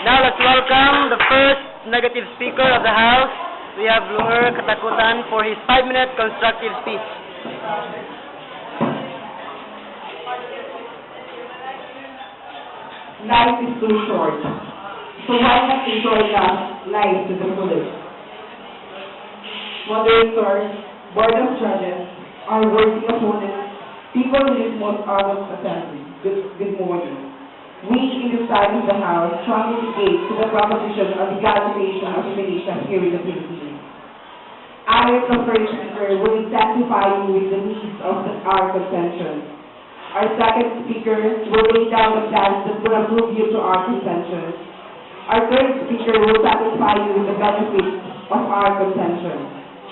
Now let's welcome the first negative speaker of the House. We have Luher Katakutan for his 5-minute constructive speech. Life is too short, so why not enjoy life to the fullest? Moderators, board of judges, our worthy opponents, people in this most august assembly, good morning. We in the side of the House strongly engage to the proposition of legalization of euthanasia here in the Philippines. I, as the first speaker, will intensify you with the needs of our contention. Our second speaker will lay down the plans that will approve you to our contention. Our third speaker will satisfy you with the benefits of our contention.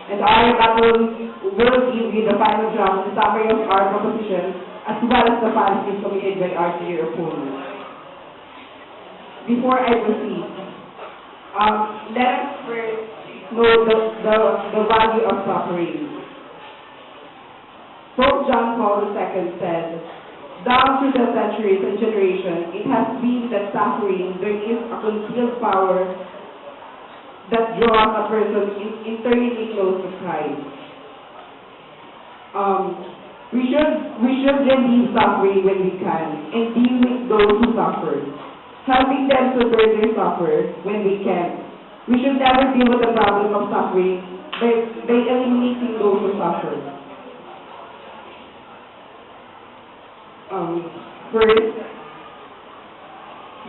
And our rebuttal will give you the final draft, the summary of our proposition, as well as the policies committed by our dear opponents. Before I proceed, let us first know the value of suffering. Pope John Paul II said, "Down through the centuries and generations, it has been that suffering, there is a concealed power that draws a person internally close to Christ." We should relieve suffering when we can, and deal with those who suffer, helping them to bear their suffer when we can. We should never deal with the problem of suffering by eliminating those who suffer. First,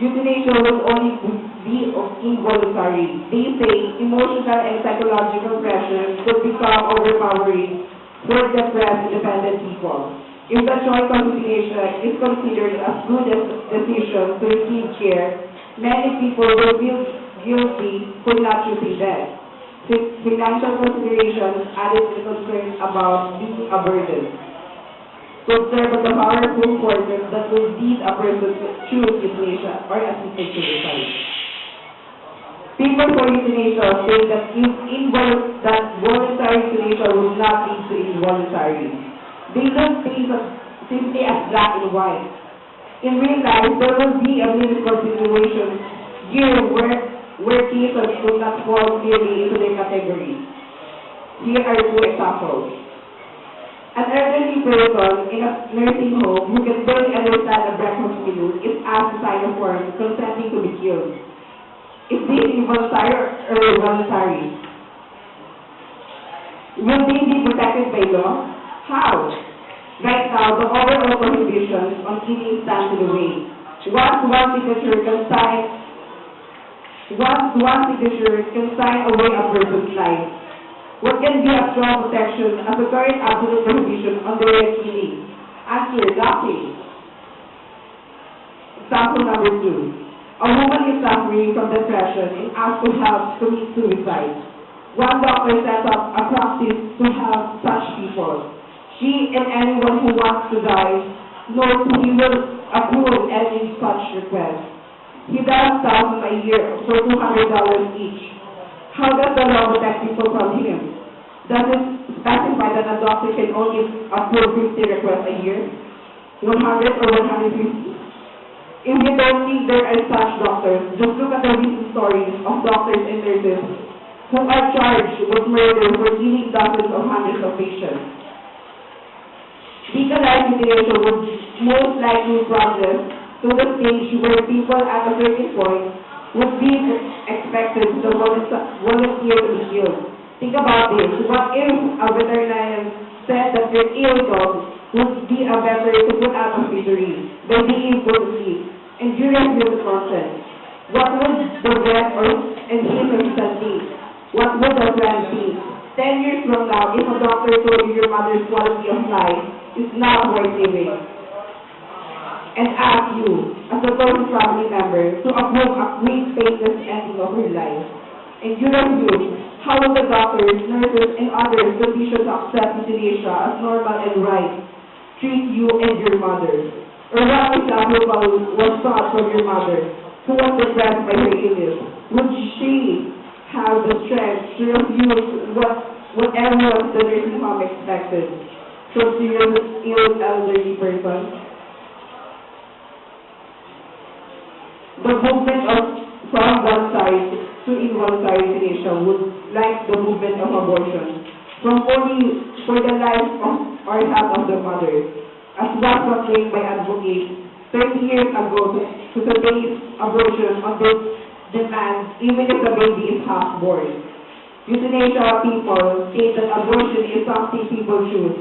euthanasia will only be involuntary. They say emotional and psychological pressures could become overpowering for depressed, independent people. If the choice of euthanasia is considered a good decision to receive care, many people will feel guilty for not choosing death. Financial considerations added to concerns about being a burden could serve as a powerful force that will lead a person to choose euthanasia or assisted suicide. People for euthanasia say that voluntary euthanasia will not lead to involuntary. They look things simply as black and white. In real life, there will be a medical situation here where cases will not fall clearly into their category. Here are 2 examples. An elderly person in a nursing home who can barely understand a breakfast menu is asked to sign a form consenting to be killed. Is this involuntary or voluntary? Will they be protected by law? How? Right now, the overall prohibitions on killing stand in the way. Once one signature can sign away a person's life. What can be a strong protection as the current absolute prohibition on direct killing? Answer, nothing. Example number 2. A woman is suffering from depression and asked to help commit suicide. One doctor set up a practice to help such people. She and anyone who wants to die knows he will approve any such request. He does $1,000 a year for $200 each. How does the law protect people from him? Does it specify that a doctor can only approve 50 requests a year? 100 or 150? If you don't think there are such doctors, just look at the recent stories of doctors and nurses who are charged with murder for killing dozens of hundreds of patients. Legalized euthanasia would most likely progress to the stage where people at a certain point would be expected to volunteer to be killed. Think about this. What if a veterinarian said that their ill dog would be a better to put out of misery by being put to sleep and during his consent? What would the vet and his assistant think? What would the friend think? 10 years from now, if a doctor told you your mother's quality of life is not worth living, and ask you, as a close family member, to approve a quick, painless ending of her life. And you refuse, how will the doctors, nurses, and others conditioned to accept euthanasia as normal and right treat you and your mother? Or what example was taught from your mother, who was depressed by her illness? Would she have the strength to refuse whatever the nursing home expected from serious ill elderly person? The movement of one side to involuntary euthanasia would like the movement of abortion, from only for the life of or health of the mother, as was proclaimed by advocates 30 years ago to today's abortion on this demand, even if the baby is half born. Euthanasia people state that abortion is something people choose.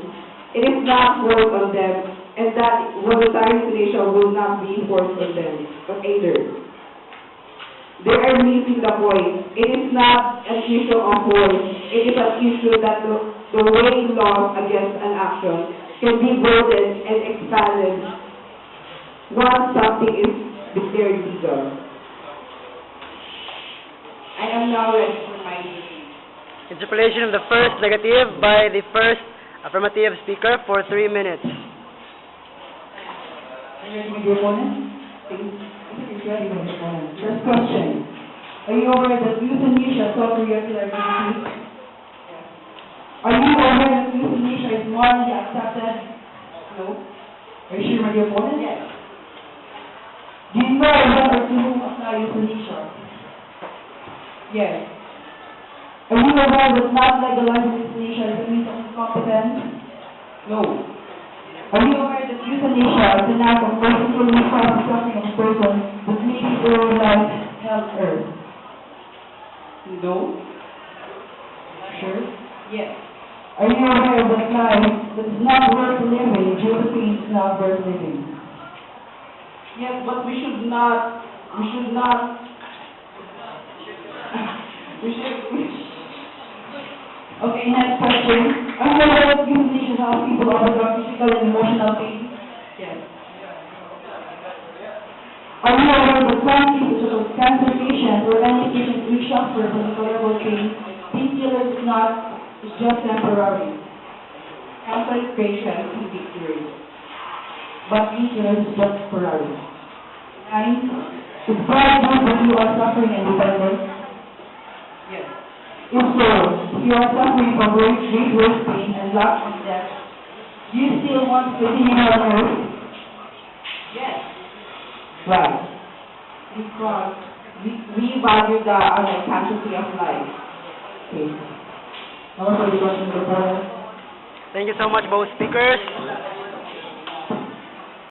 It is not forced on them, and that voluntary euthanasia will not be forced on them, but either. They are missing the point. It is not an issue of force. It is an issue that the way laws against an action can be broadened and expanded once something is declared legal. I am now ready for my meeting. Interpolation of the first negative by the first affirmative speaker for 3 minutes. Are you ready with your opponent? First question. Are you aware that euthanasia is not regular disease? Are you aware that euthanasia is morally accepted? No. Are you sure with your opponent? Yes. Do you know whether to whom apply euthanasia? Yes. Are you aware that not legalizing euthanasia is a means of incompetence? No. Are you aware that euthanasia is an act of mercifully causing suffering of a person that may be their own life, health, earth? No. Sure? Yes. Are you aware that life that is not worth living due to pain is not worth living? Yes, but we should not, Okay, next question. Are you aware that euthanasia helps people overcome physical and emotional pain? yes. Are you aware that some cases of cancer patients or any patient who suffer from intolerable pain, painkillers is just temporary, Cancer patients can be cured. but painkillers is just temporary? 9. Is God knows that you are suffering and dependent? Yes. If so, if you are suffering from great worse pain and lack of death, do you still want to continue on earth? Yes. Right. Because we value the sanctity of life. Okay. Now for the question, Thank you so much, both speakers.